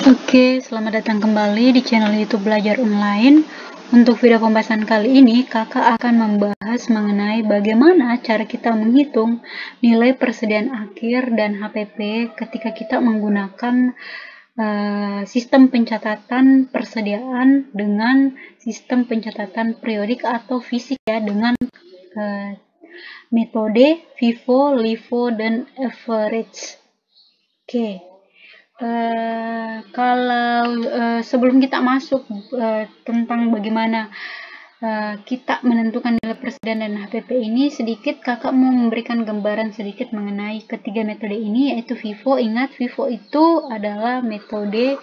Oke, selamat datang kembali di channel YouTube Belajar Online. Untuk video pembahasan kali ini, kakak akan membahas mengenai bagaimana cara kita menghitung nilai persediaan akhir dan HPP ketika kita menggunakan sistem pencatatan persediaan dengan sistem pencatatan periodik atau fisik ya, dengan metode FIFO, LIFO, dan average. Oke. Kalau sebelum kita masuk tentang bagaimana kita menentukan nilai persediaan dan HPP ini, sedikit kakak mau memberikan gambaran sedikit mengenai ketiga metode ini, yaitu FIFO. Ingat, FIFO itu adalah metode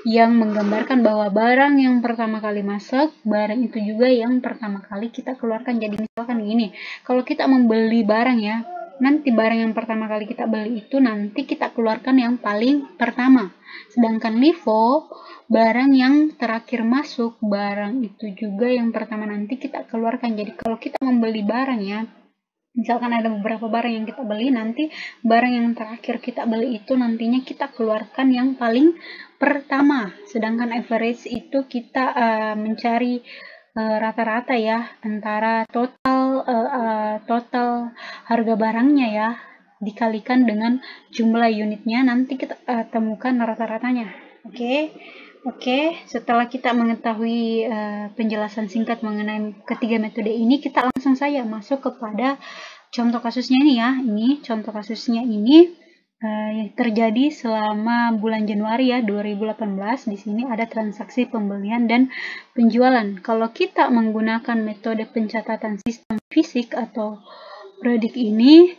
yang menggambarkan bahwa barang yang pertama kali masuk, barang itu juga yang pertama kali kita keluarkan. Jadi misalkan gini, kalau kita membeli barang ya, nanti barang yang pertama kali kita beli itu nanti kita keluarkan yang paling pertama. Sedangkan LIFO, barang yang terakhir masuk, barang itu juga yang pertama nanti kita keluarkan. Jadi kalau kita membeli barang ya, misalkan ada beberapa barang yang kita beli, nanti barang yang terakhir kita beli itu nantinya kita keluarkan yang paling pertama. Sedangkan average itu kita mencari rata-rata ya, antara total harga barangnya ya dikalikan dengan jumlah unitnya, nanti kita temukan rata-ratanya. Oke, setelah kita mengetahui penjelasan singkat mengenai ketiga metode ini, kita langsung saja masuk kepada contoh kasusnya ini ya. Ini contoh kasusnya ini terjadi selama bulan Januari ya 2018. Di sini ada transaksi pembelian dan penjualan. Kalau kita menggunakan metode pencatatan sistem fisik atau periodik ini,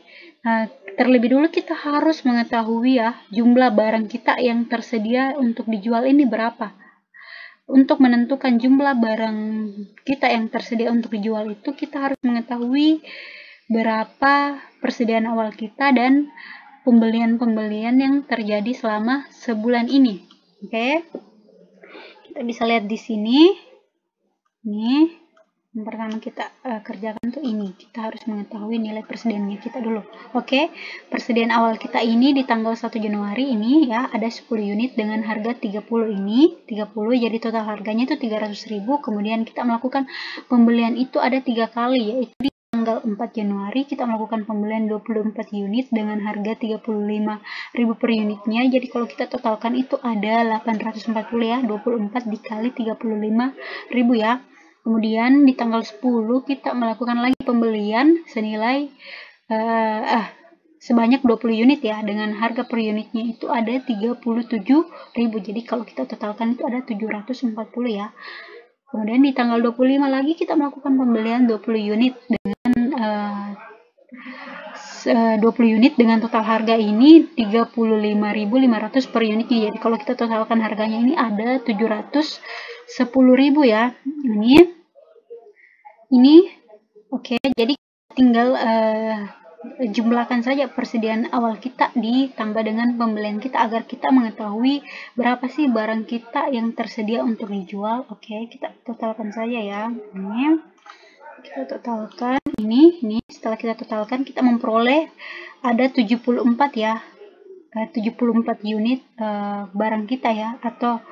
terlebih dulu kita harus mengetahui ya jumlah barang kita yang tersedia untuk dijual ini berapa. Untuk menentukan jumlah barang kita yang tersedia untuk dijual itu, kita harus mengetahui berapa persediaan awal kita dan pembelian-pembelian yang terjadi selama sebulan ini. Oke. Kita bisa lihat di sini. Nih, yang pertama kita kerjakan tuh ini. Kita harus mengetahui nilai persediaannya kita dulu. Oke. Persediaan awal kita ini di tanggal 1 Januari ini ya, ada 10 unit dengan harga 30 ini. 30, jadi total harganya itu 300.000. Kemudian kita melakukan pembelian itu ada 3 kali, yaitu di tanggal 4 Januari kita melakukan pembelian 24 unit dengan harga 35.000 per unitnya. Jadi kalau kita totalkan itu ada 840 ya, 24 dikali 35.000 ya. Kemudian di tanggal 10 kita melakukan lagi pembelian senilai sebanyak 20 unit ya, dengan harga per unitnya itu ada 37.000. Jadi kalau kita totalkan itu ada 740 ya. Kemudian di tanggal 25 lagi kita melakukan pembelian 20 unit dengan 20 unit dengan total harga ini 35.500 per unitnya. Jadi kalau kita totalkan harganya ini ada 710.000 ya. Ini oke, jadi tinggal jumlahkan saja persediaan awal kita ditambah dengan pembelian kita agar kita mengetahui berapa sih barang kita yang tersedia untuk dijual. Oke, kita totalkan saja ya. Ini kita totalkan ini setelah kita totalkan kita memperoleh ada 74 ya. 74 unit barang kita ya, atau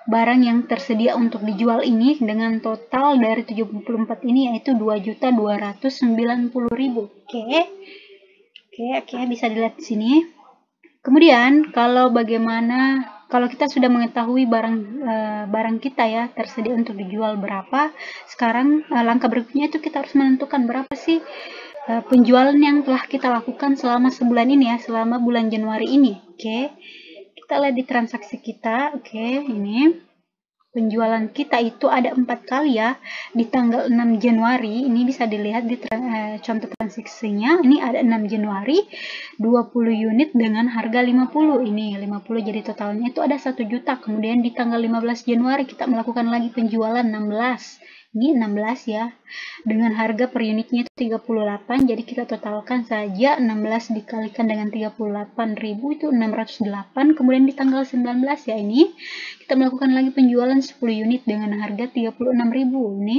barang yang tersedia untuk dijual ini dengan total dari 74 ini yaitu 2.290.000. Oke, bisa dilihat di sini. Kemudian kalau kita sudah mengetahui barang kita ya tersedia untuk dijual berapa, sekarang langkah berikutnya itu kita harus menentukan berapa sih penjualan yang telah kita lakukan selama sebulan ini ya, selama bulan Januari ini. Oke. Kita lihat di transaksi kita. Oke, ini penjualan kita itu ada 4 kali ya. Di tanggal 6 Januari ini bisa dilihat di contoh transaksinya. Ini ada 6 Januari 20 unit dengan harga 50. Ini 50, jadi totalnya itu ada 1 juta. Kemudian di tanggal 15 Januari kita melakukan lagi penjualan 16. Ini 16 ya. Dengan harga per unitnya itu 38. Jadi kita totalkan saja 16 dikalikan dengan 38.000 itu 608. Kemudian di tanggal 19 ya, ini kita melakukan lagi penjualan 10 unit dengan harga 36.000. Ini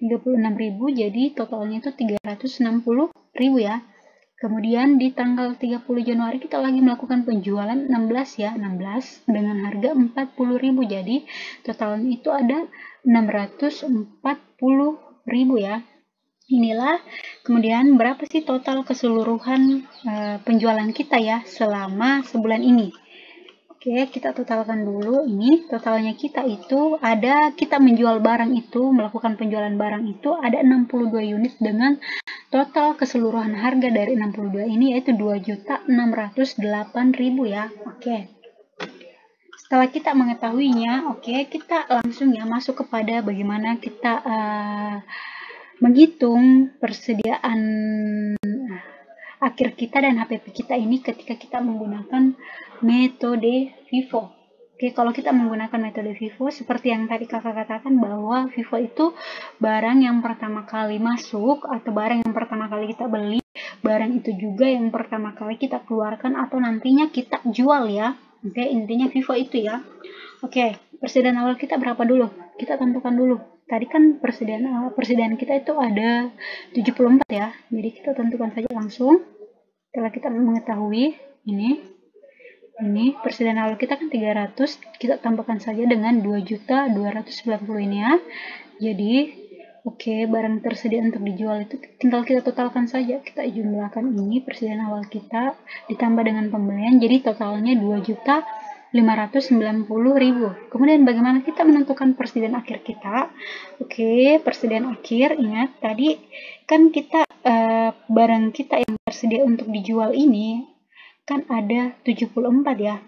36.000, jadi totalnya itu 360.000 ya. Kemudian di tanggal 30 Januari kita lagi melakukan penjualan 16 ya, 16 dengan harga 40.000. Jadi totalnya itu ada 640.000 ya. Inilah kemudian berapa sih total keseluruhan penjualan kita ya selama sebulan ini. Oke, kita totalkan dulu. Ini totalnya kita itu ada, kita menjual barang itu, melakukan penjualan barang itu ada 62 unit dengan total keseluruhan harga dari 62 ini yaitu 2.608.000 ya. Oke. Setelah kita mengetahuinya, oke, kita langsung ya masuk kepada bagaimana kita menghitung persediaan akhir kita dan HPP kita ini ketika kita menggunakan metode FIFO. Oke, kalau kita menggunakan metode FIFO, seperti yang tadi kakak katakan bahwa FIFO itu barang yang pertama kali masuk atau barang yang pertama kali kita beli, barang itu juga yang pertama kali kita keluarkan atau nantinya kita jual ya. Oke, intinya FIFO itu ya. Oke, persediaan awal kita berapa dulu? Kita tentukan dulu. Tadi kan persediaan kita itu ada 74 ya. Jadi kita tentukan saja langsung. Setelah kita mengetahui ini persediaan awal kita kan 300, kita tambahkan saja dengan 2.290 ini ya. Jadi oke, barang tersedia untuk dijual itu tinggal kita totalkan saja. Kita jumlahkan ini persediaan awal kita ditambah dengan pembelian, jadi totalnya 2.590.000. Kemudian bagaimana kita menentukan persediaan akhir kita? Oke, persediaan akhir, ingat tadi kan kita barang kita yang tersedia untuk dijual ini kan ada 74 ya.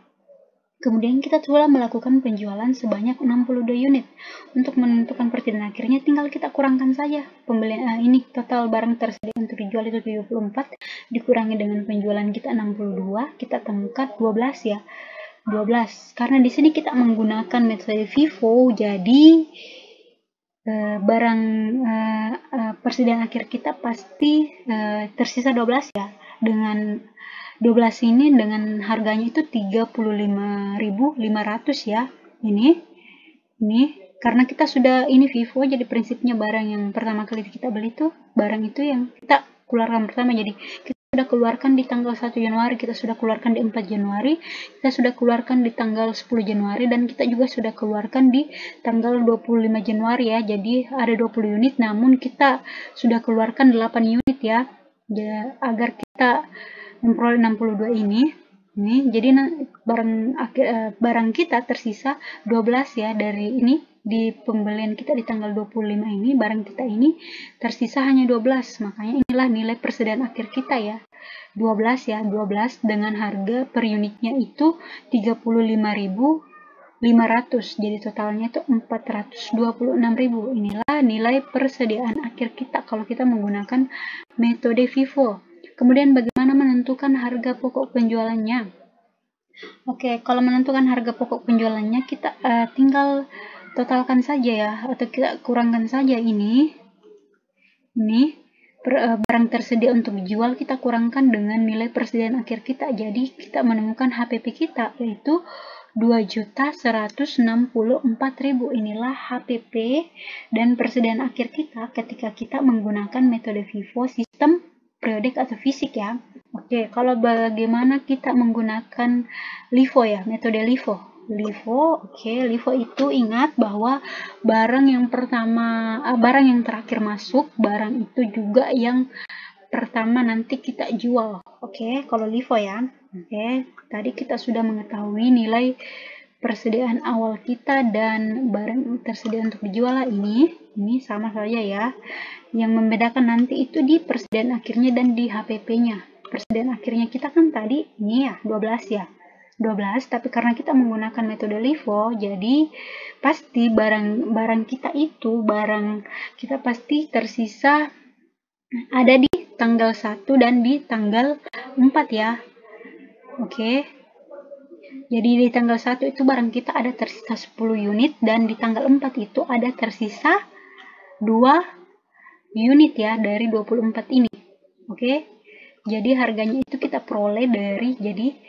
Kemudian kita telah melakukan penjualan sebanyak 62 unit. Untuk menentukan persediaan akhirnya tinggal kita kurangkan saja pembelian ini, total barang tersedia untuk dijual itu 74 dikurangi dengan penjualan kita 62, kita temukan 12 ya. 12. Karena di sini kita menggunakan metode FIFO, jadi persediaan akhir kita pasti tersisa 12 ya. Dengan 12 ini dengan harganya itu 35.500 ya. Ini karena kita sudah ini FIFO, jadi prinsipnya barang yang pertama kali kita beli itu barang itu yang kita keluarkan pertama. Jadi kita sudah keluarkan di tanggal 1 Januari, kita sudah keluarkan di 4 Januari, kita sudah keluarkan di tanggal 10 Januari, dan kita juga sudah keluarkan di tanggal 25 Januari ya. Jadi ada 20 unit, namun kita sudah keluarkan 8 unit ya agar kita memperoleh 62 ini. Jadi barang kita tersisa 12 ya. Dari ini di pembelian kita di tanggal 25 ini, barang kita ini tersisa hanya 12, makanya inilah nilai persediaan akhir kita ya, 12 ya. 12 dengan harga per unitnya itu 35.500, jadi totalnya itu 426.000. Inilah nilai persediaan akhir kita kalau kita menggunakan metode FIFO. Kemudian bagaimana menentukan harga pokok penjualannya? Oke, kalau menentukan harga pokok penjualannya kita tinggal totalkan saja ya, atau kita kurangkan saja ini barang tersedia untuk dijual kita kurangkan dengan nilai persediaan akhir kita. Jadi kita menemukan HPP kita yaitu 2.164.000. Inilah HPP dan persediaan akhir kita ketika kita menggunakan metode FIFO, sistem periodik atau fisik ya. Oke, kalau bagaimana kita menggunakan LIFO ya, metode LIFO. LIFO itu ingat bahwa barang yang terakhir masuk, barang itu juga yang pertama nanti kita jual. Oke, kalau LIFO ya. Oke, tadi kita sudah mengetahui nilai persediaan awal kita dan barang tersedia untuk dijual lah, ini sama saja ya. Yang membedakan nanti itu di persediaan akhirnya dan di HPP-nya. Persediaan akhirnya kita kan tadi ini ya 12 ya. 12, tapi karena kita menggunakan metode LIFO, jadi pasti barang kita pasti tersisa ada di tanggal 1 dan di tanggal 4 ya. Oke. Jadi di tanggal 1 itu barang kita ada tersisa 10 unit dan di tanggal 4 itu ada tersisa 2 unit ya dari 24 ini. Oke. Jadi harganya itu kita peroleh dari, jadi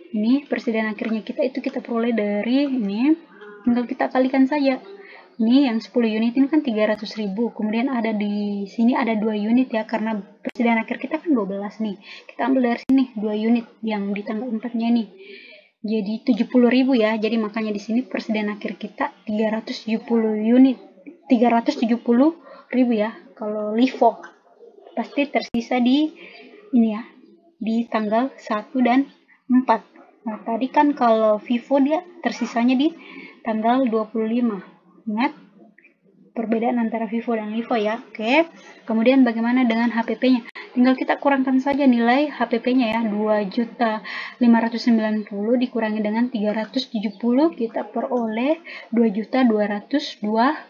ini persediaan akhirnya kita itu kita peroleh dari ini, tinggal kita kalikan saja Ini yang 10 unit ini kan 300.000. Kemudian ada di sini ada 2 unit ya, karena persediaan akhir kita kan 12 nih. Kita ambil dari sini 2 unit yang di tanggal 4-nya nih. Jadi 70.000 ya. Jadi makanya di sini persediaan akhir kita 370 unit. 370.000 ya. Kalau LIFO pasti tersisa di ini ya, di tanggal 1 dan 4. Nah, tadi kan kalau Vivo dia tersisanya di tanggal 25. Ingat perbedaan antara Vivo dan LIFO ya. Oke. Kemudian bagaimana dengan HPP-nya? Tinggal kita kurangkan saja nilai HPP-nya ya. 2.590 dikurangi dengan 370, kita peroleh 2.220.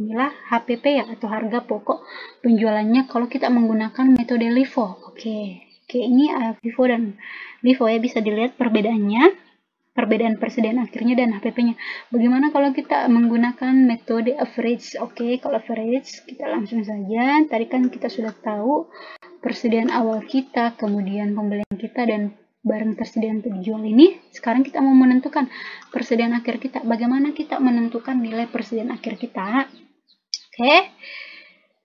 Inilah HPP ya, atau harga pokok penjualannya kalau kita menggunakan metode LIFO. Oke, ini Vivo dan LIFO ya, bisa dilihat perbedaannya, perbedaan persediaan akhirnya dan HPP-nya. Bagaimana kalau kita menggunakan metode average? Oke, kalau average kita langsung saja. Tadi kan kita sudah tahu persediaan awal kita, kemudian pembelian kita, dan barang tersedia untuk dijual ini. Sekarang kita mau menentukan persediaan akhir kita. Bagaimana kita menentukan nilai persediaan akhir kita? Oke.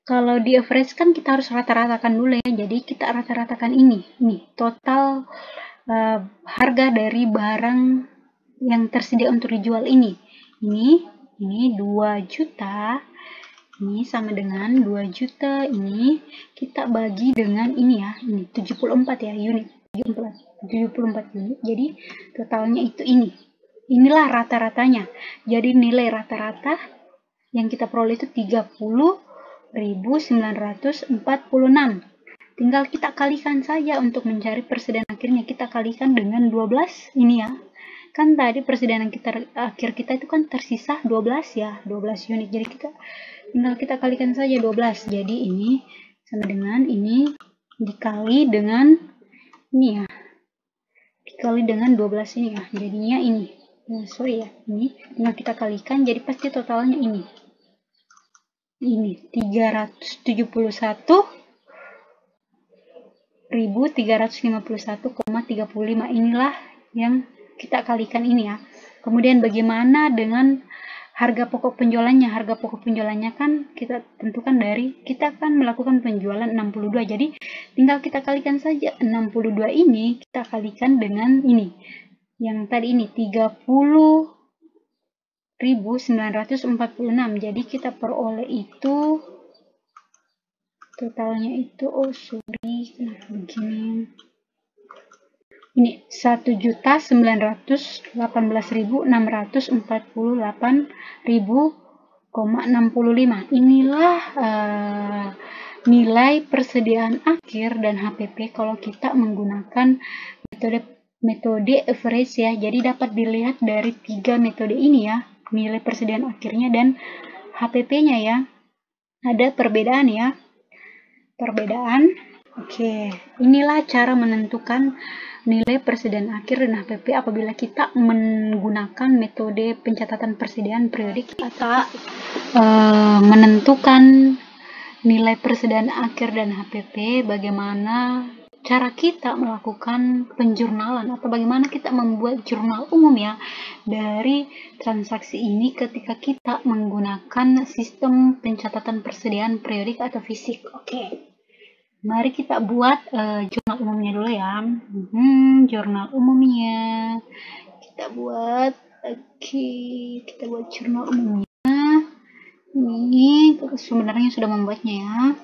Kalau di average kan kita harus rata-ratakan dulu ya. Jadi kita rata-ratakan ini total harga dari barang yang tersedia untuk dijual ini. Ini 2 juta. Ini sama dengan 2 juta. Ini kita bagi dengan ini ya. Ini 74 ya unit. 74 unit. Jadi totalnya itu ini. Inilah rata-ratanya. Jadi nilai rata-rata yang kita peroleh itu 30.946. Tinggal kita kalikan saja untuk mencari persediaan akhirnya. Kita kalikan dengan 12 ini ya. Kan tadi persediaan akhir kita itu kan tersisa 12 ya, 12 unit. Jadi tinggal kita kalikan saja 12. Jadi ini sama dengan ini dikali dengan ini ya. Dikali dengan 12 ini ya. Jadinya ini. Sorry ya, ini tinggal kita kalikan, jadi pasti totalnya ini. Ini 371.351,35. Inilah yang kita kalikan ini ya. Kemudian bagaimana dengan harga pokok penjualannya? Harga pokok penjualannya kan kita tentukan dari, kita kan melakukan penjualan 62. Jadi tinggal kita kalikan saja 62 ini, kita kalikan dengan ini. Yang tadi ini 30.946. Jadi kita peroleh itu totalnya itu, begini. Ini 1.918.648.000,65. Inilah nilai persediaan akhir dan HPP kalau kita menggunakan metode average ya. Jadi dapat dilihat dari 3 metode ini ya, nilai persediaan akhirnya dan HPP-nya ya. Ada perbedaan ya. Oke, inilah cara menentukan nilai persediaan akhir dan HPP apabila kita menggunakan metode pencatatan persediaan periodik. Kita menentukan nilai persediaan akhir dan HPP, bagaimana cara kita melakukan penjurnalan atau bagaimana kita membuat jurnal umum ya dari transaksi ini ketika kita menggunakan sistem pencatatan persediaan periodik atau fisik. Oke. Mari kita buat jurnal umumnya dulu ya. Jurnal umumnya kita buat. Kita buat jurnal umumnya. Ini sebenarnya sudah membuatnya ya.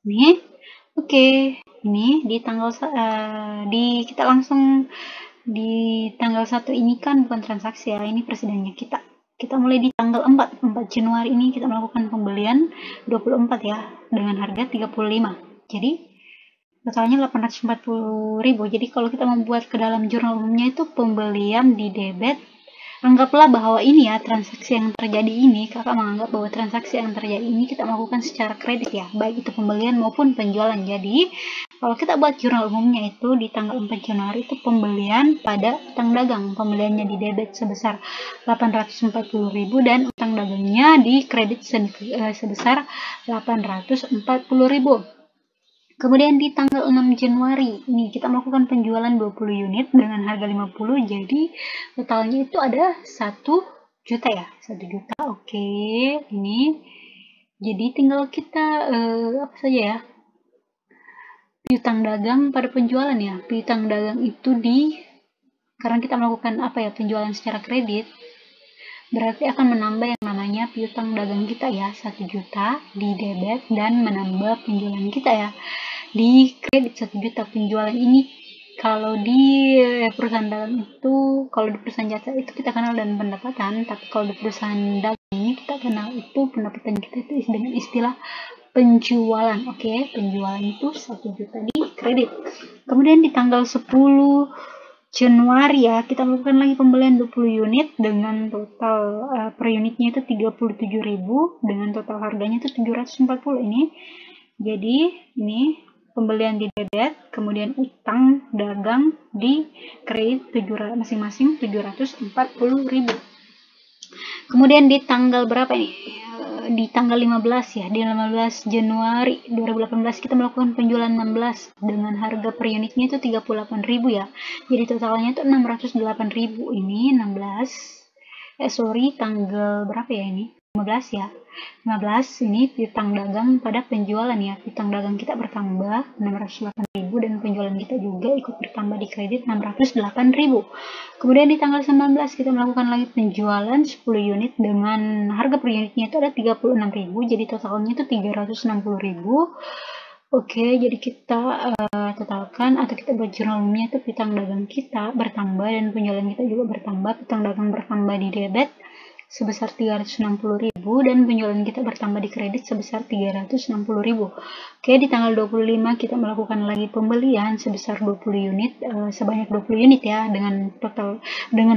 Ini, ini di tanggal kita langsung di tanggal 1 ini kan bukan transaksi ya. Ini persediaannya kita mulai di tanggal 4 Januari ini kita melakukan pembelian 24 ya dengan harga 35. Jadi totalnya 840.000. Jadi kalau kita membuat ke dalam jurnal umumnya itu pembelian di debit. Anggaplah bahwa ini ya transaksi yang terjadi ini, kakak menganggap bahwa transaksi yang terjadi ini kita melakukan secara kredit ya, baik itu pembelian maupun penjualan. Jadi kalau kita buat jurnal umumnya itu di tanggal 4 Januari itu pembelian pada utang dagang, pembeliannya di debit sebesar 840.000 dan utang dagangnya di kredit sebesar 840.000. Kemudian di tanggal 6 Januari ini kita melakukan penjualan 20 unit dengan harga 50. Jadi totalnya itu ada 1 juta ya, 1 juta. Oke, ini jadi tinggal kita apa saja ya, piutang dagang pada penjualan ya. Piutang dagang itu karena kita melakukan apa ya, penjualan secara kredit, berarti akan menambah yang namanya piutang dagang kita ya, 1 juta di debit dan menambah penjualan kita ya di kredit 1 juta. Penjualan ini kalau di perusahaan dagang itu, kalau di perusahaan jasa itu kita kenal dengan pendapatan, tapi kalau di perusahaan dagang ini kita kenal itu pendapatan kita itu dengan istilah penjualan. Oke, penjualan itu 1 juta di kredit. Kemudian di tanggal 10 Januari ya, kita melakukan lagi pembelian 20 unit dengan total per unitnya itu 37.000 dengan total harganya itu 740 ini. Jadi ini pembelian di debit, kemudian utang dagang di kredit masing-masing 740.000. Kemudian di tanggal berapa ini? Di tanggal 15 ya, di 15 Januari 2018 kita melakukan penjualan 16 dengan harga per unitnya itu 38.000 ya. Jadi totalnya itu 608.000 ini 16. Tanggal berapa ya ini? 15 ya. 15 ini piutang dagang pada penjualan ya. Piutang dagang kita bertambah 608.000 dan penjualan kita juga ikut bertambah di kredit 608.000. Kemudian di tanggal 19 kita melakukan lagi penjualan 10 unit dengan harga per unitnya itu ada 36.000, jadi totalnya itu 360.000. Oke, jadi kita totalkan atau kita buat jurnal umumnya itu piutang dagang kita bertambah dan penjualan kita juga bertambah. Piutang dagang bertambah di debit sebesar 360.000 dan penjualan kita bertambah di kredit sebesar 360.000. Oke, di tanggal 25 kita melakukan lagi pembelian sebesar 20 unit, sebanyak 20 unit ya, dengan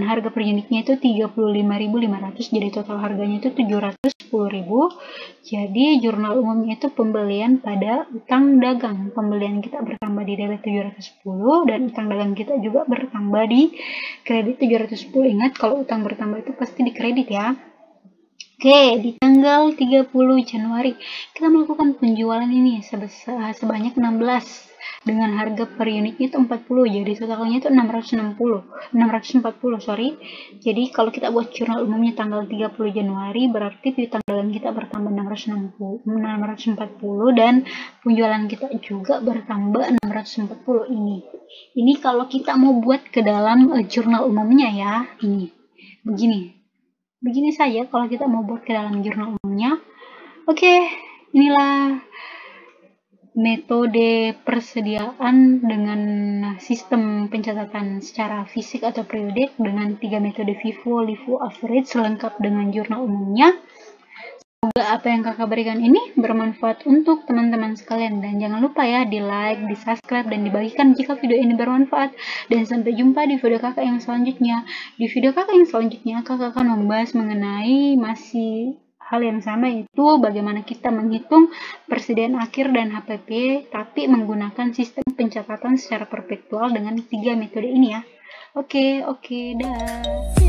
harga per unitnya itu 35.500, jadi total harganya itu 710.000. Jadi jurnal umumnya itu pembelian pada utang dagang. Pembelian kita bertambah di debit 710 dan utang dagang kita juga bertambah di kredit 710. Ingat kalau utang bertambah itu pasti di kredit ya. Oke, di tanggal 30 Januari kita melakukan penjualan ini sebanyak 16 dengan harga per unitnya itu 40, jadi totalnya itu 640 sorry. Jadi kalau kita buat jurnal umumnya tanggal 30 Januari berarti piutang dagang kita bertambah 640 dan penjualan kita juga bertambah 640 ini. Ini kalau kita mau buat ke dalam jurnal umumnya ya, ini begini saja kalau kita mau buat ke dalam jurnal umumnya. Oke, inilah metode persediaan dengan sistem pencatatan secara fisik atau periodik dengan 3 metode FIFO, LIFO, average lengkap dengan jurnal umumnya. Semoga apa yang kakak berikan ini bermanfaat untuk teman-teman sekalian, dan jangan lupa ya di like, di subscribe, dan dibagikan jika video ini bermanfaat. Dan sampai jumpa di video kakak yang selanjutnya. Di video kakak yang selanjutnya kakak akan membahas mengenai masih hal yang sama, yaitu bagaimana kita menghitung persediaan akhir dan HPP tapi menggunakan sistem pencatatan secara perpetual dengan 3 metode ini ya. Oke, dah.